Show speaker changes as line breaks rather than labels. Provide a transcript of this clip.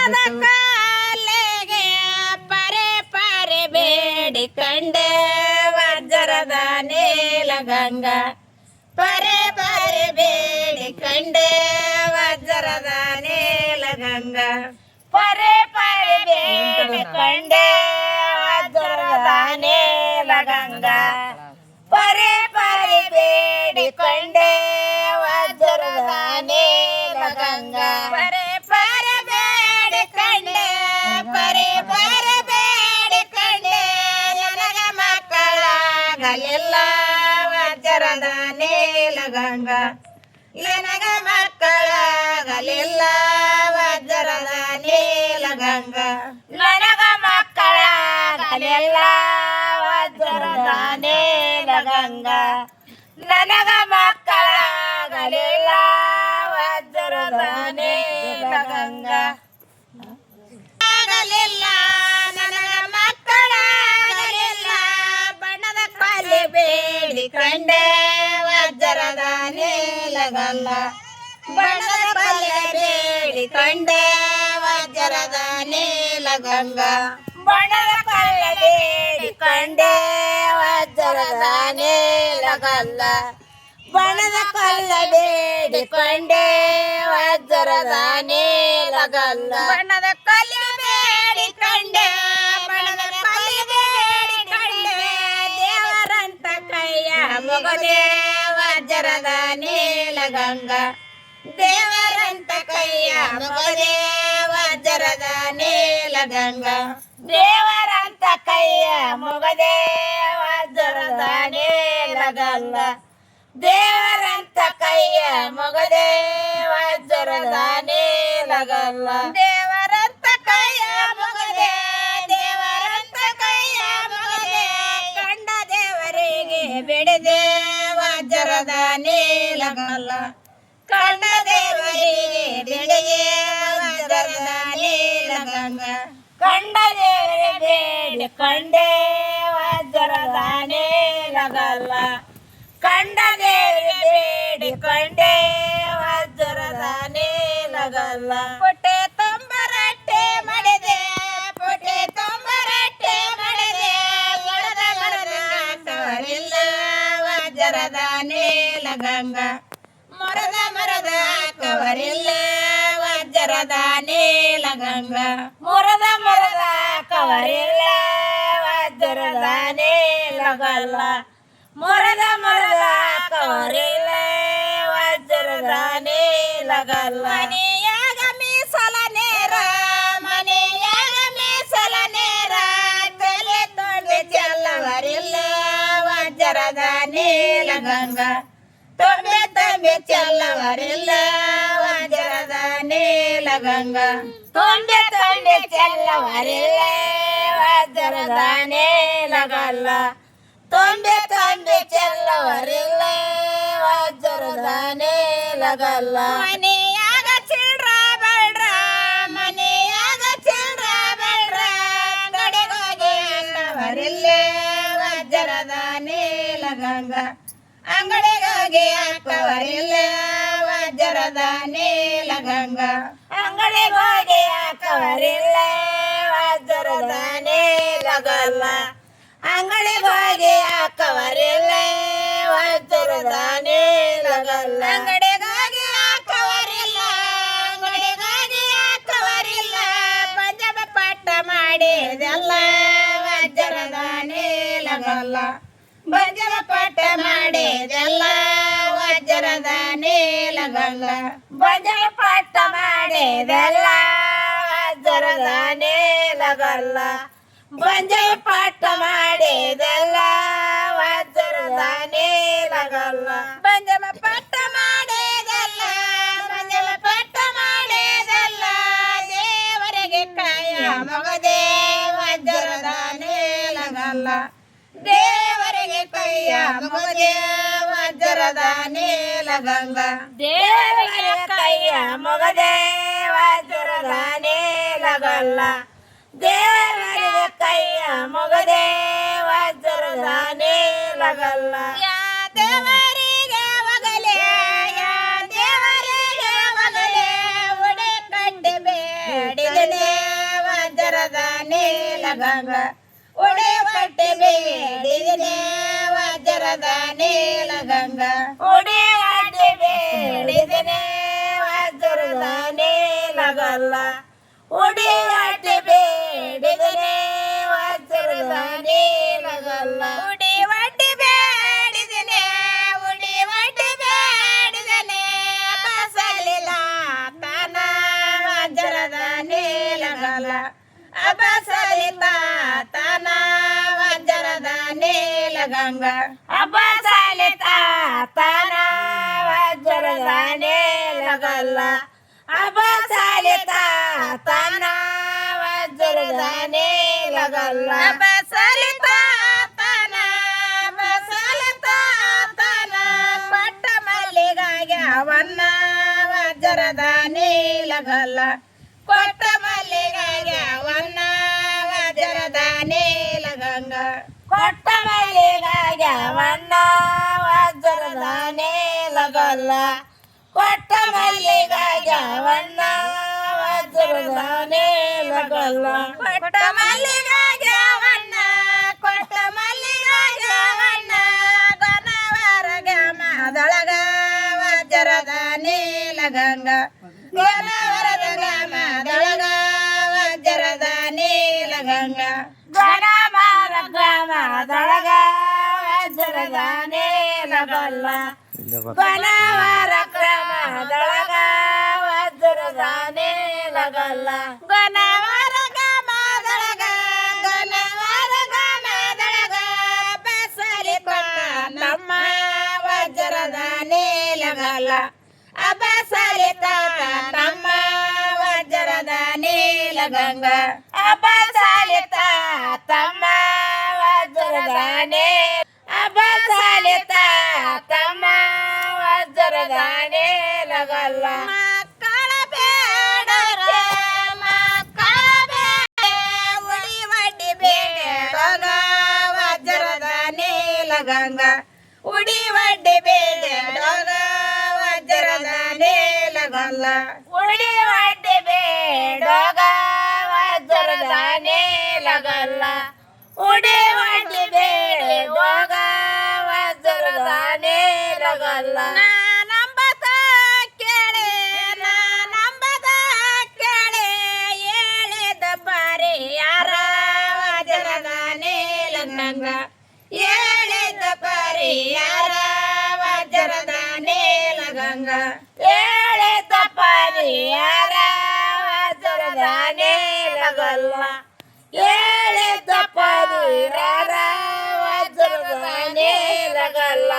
ಬಣ್ಣದ ಕಾಲೆಗೆ ಪರೆ ಪರೆ ಬೇಡಿಕೊಂಡೆ ವಜ್ರದ ನೀಲಗಂಗ ಪರೆ ಪರೆ ಬೇಡಿಕೊಂಡೆ ವಜ್ರದ ನೀಲಗಂಗ ಪರೆ ಪರೆ ಬೇಡಿಕೊಂಡೆ ವಜ್ರದ ನೀಲಗಂಗ ಪರೆ ಪರೆ ಬೇಡಿಕೊಂಡೆ ವಜ್ರದ ನೀಲಗಂಗ ಪರೆ ಪರೆ ಬೇಡಿಕೊಂಡೆ ಪರೆ ಪರೆ ಬೇಡಿಕೊಂಡೆ ನನಗ ಮಕ್ಕಳಾಗಲಿಲ್ಲ ವಜ್ರದ ನೀಲಗಂಗ ನನಗ ಮಕ್ಕಳಾಗಲಿಲ್ಲ ವಜ್ರದ ನೀಲಗಂಗ ನನಗ ಮಕ್ಕಳಾಗಲಿಲ್ಲ ವಜ್ರದ ನೀಲಗಂಗ ನನಗ ಮಕ್ಕಳಾಗಲಿಲ್ಲ ವಜ್ರದ ನೀಲಗಂಗ ಆಗಲಿಲ್ಲ ನನಗ ಮಕ್ಕಳಾಗಲಿಲ್ಲ ಬಣ್ಣದ ಕಲೆ ಬೇಡಿಕೊಂಡೆ ವಜ್ರದ ನೀಲಗಂಗ ಬಣ್ಣದ ಕಲೆ ಬೇಡಿಕೊಂಡೆ ವಜ್ರದ ನೀಲಗಂಗ ಬಣ್ಣದ ಕಲೆ ಬೇಡಿಕೊಂಡೆ ವಜ್ರದ ನೀಲಗಂಗ ಬಣ್ಣದ ಕಲ್ಲ ಬೇಡಿಕೊಂಡೆ ವಜ್ರದ ನೀಲಗಂಗ ಬಣ್ಣದ ಕಲ್ಲ ಬೇಡಿಕೊಂಡೆ ಬಣ್ಣದ ಕಲ್ಲ ಬೇಡಿಕೊಂಡೆ ದೇವರಂತ ಕೈಯ ಮುಗದೆ ವಜ್ರದ ನೀಲಗಂಗ ದೇವರಂತ ಕೈಯ ಮುಗದೆ ವಜ್ರದ ನೀಲಗಂಗ ದೇವರಂತ ಕೈಯ ಮುಗದೆ ವಜ್ರದ ನೀಲಗಂಗ ದೇವರಂತ ಕೈಯ ಮುಗದೆ ವಜ್ರದ ನೀಲಗಲ್ಲ ದೇವರಂತ ಕೈಯ ಮುಗದೆ ದೇವರಂತ ಕೈಯ ಮುಗದೆ ಕಂಡ ದೇವರಿಗೆ ಬಿಡದೆ ವಜ್ರದ ನೀಲಗಲ್ಲ ಕಂಡ ದೇವರಿಗೆ ಬಿಡದೆ ವಜ್ರದ ನೀಲಗಂಗ ಕಂಡ ದೇವರಿಗೆ ಬೇಡಿಕೊಂಡೆ ವಜ್ರದ ನೀಲಗಲ್ಲ ಕಂಡ ದೇವರಿಗೆ ಬೇಡಿಕೊಂಡೆ ವಜ್ರದ ನೀಲಗಲ್ಲ ಪುಟ್ಟೆ ತೊಂಬರಟ್ಟೆ ಮಾಡಿದೆ ಪುಟ್ಟೆ ತೊಂಬರಟ್ಟೆ ಮಾಡಿದೆ ಮರದ ಮರದ ಕವರಿಲ್ಲ ವಜ್ರದ ನೀಲಗಂಗ ಮರದ ಮರದ ಕವರಿಲ್ಲ ವಜ್ರದ ನೀಲಗಂಗ ಮರದ ಮರದ ಕವರಿಲ್ಲ ವಜ್ರದ ನೀಲಗಲ್ಲ ಮರದ ಮರದ ಕವರಿಲ್ಲ ವಜ್ರದ ನೀಲಗಲ್ಲ ಮನೆಯಾಗ ಮೀಸಲ ನೇರ ಮನೆಯಾಗ ಮೀಸಲ ನೇರ ತಲೆ ತೊಂಡೆ ಚೆಲ್ಲವರಿಲ್ಲ ವಜ್ರದ ನೀಲಗಂಗ ತೊಂಬೆ ತೊಂಬೆ ಚೆಲ್ಲವರಿಲ್ಲ ವಜ್ರದ ನೀಲಗಂಗ ತೊಂಬೆ ತೊಂಬೆ ಚೆಲ್ಲವರಿಲ್ಲ ವಜ್ರದ ನೀಲಗಲ್ಲ ತೊಂಬೆ ತೊಂಬೆ ಚೆಲ್ಲವರಿಲ್ಲ ವಜ್ರದ ನೀಲಗಲ್ಲ ಮನೆಯಾಗ ಚಿಲ್ರ ಬೇಡ್ರ ಮನೆಯಾಗ ಚಿಲ್ರ ಬೇಡ್ರ ಅಂಗಡಿಗೋಗಿ ಹಾಕವರಿಲ್ಲ ವಜ್ರದ ನೀಲಗಂಗ ಅಂಗಡಿಗೋಗಿ ಹಾಕವರಿಲ್ಲ ವಜ್ರದ ನೀಲಗಂಗ ಅಂಗಡಿಗೋಗಿ ಹಾಕವರಿಲ್ಲ ವಜ್ರದ ನೀಲಗಲ್ಲ ಅಂಗಡಿಗೋಗಿ ಹಾಕವರಿಲ್ಲ ವಜ್ರದ ನೀಲಗಲ್ಲ ಅಂಗಡಿಗೋಗಿ ಹಾಕವರಿಲ್ಲ ಅಂಗಡಿಗೋಗಿ ಹಾಕವರಿಲ್ಲ ಪಂಜಾಬ ಪಟ್ಟ ಮಾಡಿದೆಲ್ಲ ವಜ್ರದ ನೀಲಗಲ್ಲ ಪಂಜಾಬ ಪಟ್ಟ ಮಾಡಿದೆಲ್ಲ ವಜ್ರದ ನೀಲಗಲ್ಲ ಪಂಜಾಬ ಪಟ್ಟ ಮಾಡಿದೆಲ್ಲ ವಜ್ರದ ನೀಲಗಲ್ಲ ಬಂಜೆ ಪಾಠ ಮಾಡಿದೆಲ್ಲ ವಜ್ರದ ನೀಲಗಲ್ಲ ಬಂಜಮ ಪಾಠ ಮಾಡಿದೆಲ್ಲ ಬಂಜಮ ಪಾಠ ಮಾಡಿದೆಲ್ಲ ದೇವರಿಗೆ ಕಾಯ ಮಗದೆ ವಜ್ರದ ನೀಲಗಲ್ಲ ದೇವರಿಗೆ ಕೈಯ ಮಗದೆ ವಜ್ರದ ನೀಲಗಂಗ ದೇವರಿಗೆ ಕೈಯ ಮಗದೆ ವಜ್ರದ ನೀಲಗಲ್ಲ ದೇವರಿಗೆ ಕೈಯ ಮುಗದೆ ವಜ್ರದ ನೀಲಗಲ್ಲ ಯಾ ದೇವರಿಗೆ ಒಗಲೆ ಯಾ ದೇವರಿಗೆ ಒಗಲೆ ಉಡೆ ಕಟ್ಟಿ ಬೇಡಿದನೆ ವಜ್ರದ ನೀಲಗಂಗ ಉಡಿ ಒಟ್ಟಿ ಬೇಡಿದನೆ ವಜ್ರದ ನೀಲಗಂಗ ಉಡಿ ಒಟ್ಟಿ ಬೇಡಿದನೆ ವಜ್ರದ ನೀಲಗಲ್ಲ ಉಡಿ ಒಟ್ಟಿ ಬೇಡಿದನೆ ವಜ್ರದ ನೀಲಗಲ್ಲ ಉಡಿ ಒಟ್ಟಿ ಬೇಡಿದನೆ ಉಡಿ ಒಟ್ಟಿ ಬೇಡಿದನೆ ಬಸಲಿಲ್ಲ ತನ ವಜ್ರದ ನೀಲಗಲ್ಲ ಅಬಸಲಿತ ತನ ವಜ್ರದ ನೀಲಗಂಗ ಅಬಸಲಿತ ತನ ವಜ್ರದ ನೀಲಗಲ್ಲ ಅಬಸಲಿತ ತನ ವಜ್ರದ ನೀಲಗಲ್ಲ ಅಬಸಲಿತ ತನ ಬಸಲಿತ ತನ ಪಟ್ಟ ಮಲ್ಲಿಗಾಗಿ ಅವನ್ನ ವಜ್ರದ ನೀಲಗಲ್ಲ ಕೊಟ್ಟ ಮಲ್ಲಿಗಾಗಿ ಅವನ್ನ ವಜ್ರದ ನೀಲಗಂಗ ಕೊಟ್ಟ ಮಲ್ಲಿಗಾಗಿ ಅವನ್ನ ವಜ್ರದ ನೀಲಗಲ್ಲ ಕೊಟ್ಟ ಮಲ್ಲಿಗಾಗಿ ಅವನ್ನ ವಜ್ರದ ನೀಲಗಲ್ಲ ಕೊಟ್ಟ ಮಲ್ಲಿಗಾಗಿ ಅವನ್ನ ಕೊಟ್ಟ ಮಲ್ಲಿಗಾಗಿ ಅವನ್ನ ಗನವರಗ ಮದಳಗ ವಜ್ರದ ನೀಲಗಂಗ ಗನವರದ ಮದಳಗ ವಜ್ರದ ನೀಲಗಂಗ ಗನವರಗ ಮದಳಗ ವಜ್ರದ ನೀಲಗಲ್ಲ ಗನವರ ಕ್ರಮದೊಳಗ ವಜ್ರದ ನೀಲಗಲ್ಲ ಗನವರ ಗಮದೊಳಗ ಗನವರ ಗಮದೊಳಗ ಬಸಲಿತ ನಮ್ಮ ವಜ್ರದ ನೀಲಗಲ್ಲ ಅಬಸಲಿತ ನಮ್ಮ ವಜ್ರದ ನೀಲಗಂಗ ಅಬಸಲಿತ ತಮ್ಮ ವಜ್ರದ ನೀಲ ಅಬಸಲಿತ ತಮ್ಮ ವಜ್ರದ ನೀಲಗಲ್ಲ ಮಕ್ಕಳ ಬೇಡರ ಮಕ್ಕಳ ಬೇಡ ಉಡಿ ಒಡ್ಡಿ ಬೇಡಗ ವಜ್ರದ ನೀಲಗಂಗ ಉಡಿ ಒಡ್ಡಿ ಬೇಡಗ ವಜ್ರದ ನೀಲಗಲ್ಲ ಉಡಿ ಒಡ್ಡಿ ಬೇಡಗ ವಜ್ರದ ನೀಲಗಲ್ಲ ಉಡಿ ಒಡ್ಡಿ ಬೇಡಗ ವಜ್ರದ ನೀಲಗಲ್ಲ ನಂಬತ ಕೇಳಿ ನಂಬತ ಕೇಳಿ ಹೇಳಿದ ಪಾರಿ ಯಾರ ವಜ್ರದ ನೀಲಗಂಗ ಹೇಳಿದ ಪಾರಿ ಯಾರ ವಜ್ರದ ನೀಲಗಂಗ ಹೇಳಿದ ಪಾರಿ ಯಾರ ವಜ್ರದ ನೀಲಗಲ್ಲ ಹೇಳಿದ ಪಾರಿ ಯಾರ ವಜ್ರದ ನೀಲಗಲ್ಲ